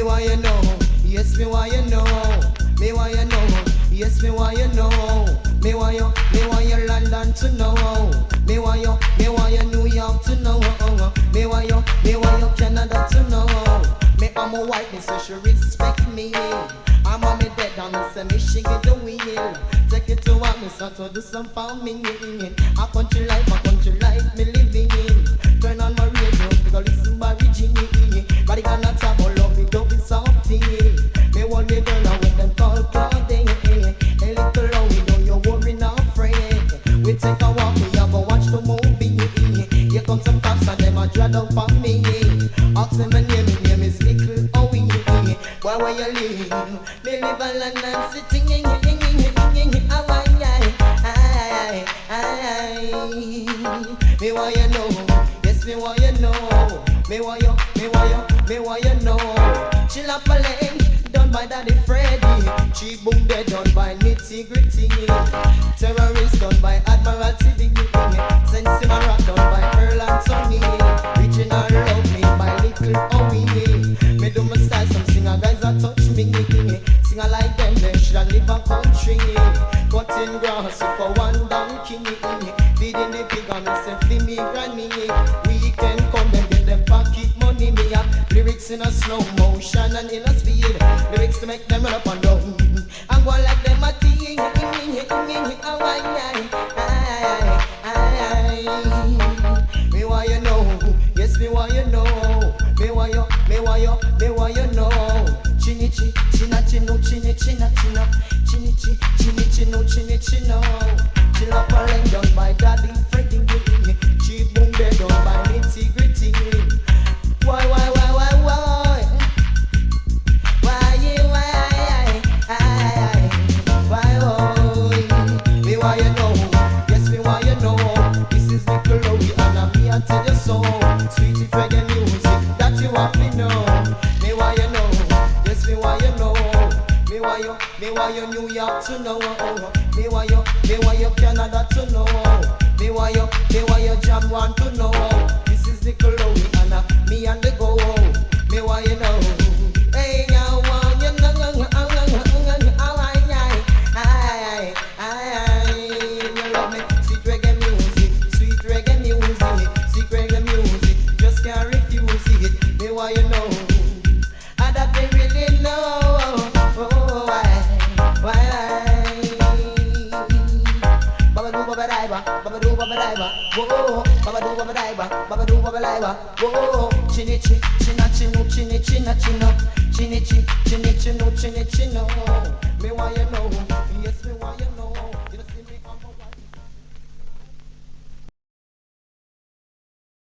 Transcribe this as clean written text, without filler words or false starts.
Me why you know, yes me why you know. Me why you know, yes me why you know. Me why you London to know. Me why you New York to know. Me why you Canada to know. Me I'm a white, me so she respect me. I'm on me dead and me say me she get the wheel. Take it to what me start to do some farming. A country life me living in. Turn on my radio, to go listen my Virginia. Body cannot talk about love, it don't be something. Me want me girl and with them call Claudine. A little Howie, don't you worry now, friend. We take a walk, we a go watch the movie. Here come some cops and them a dread up on me. Ask them my name is Little Howie. Where you live? Me live in London City. Me why you know, yes me why you know. Me why you know. Chill up a lane, done by Daddy Freddy. Cheap boom dead done by Nitty Gritty. Terrorist done by Admiralty Diggy. Sensi Marat done by Earl and Tony. Original love me by Little Howie. Me do my style, some singer guys that touch me. Singer like them, they should live a country. Cutting grass for one donkey. Feeding the pig and me say feed me granny. Weekend come and get them pocket money. Me have lyrics in a slow motion and in a speed. Lyrics to make them run up and down. I'm going like them a ting. Me why you know, yes me why you know. Me why you know. Chinichi, china chino, chini china chino. Chinichi, chini chino, chini chino. Chill up a lane done by Daddy Freddy. Cheap boom dead done by Nitty Gritty. Why? Me why you know, yes me why you know. This is Little Howie and I'm here to tell you so. Sweetie reggae music that you have to know. Me why you know, yes me why you know. Me why you New York to know. Me why you Canada to know. Me why you Jam want to know. This is Little Howie and me and the go. Me why you know. Hey now you know. You love me, sweet reggae music, just can't refuse it. Me why you know. And that they really know. Whoa, chinichi, china chino, chini china chino, chinichi, chini chino, chini chino. Me why you know.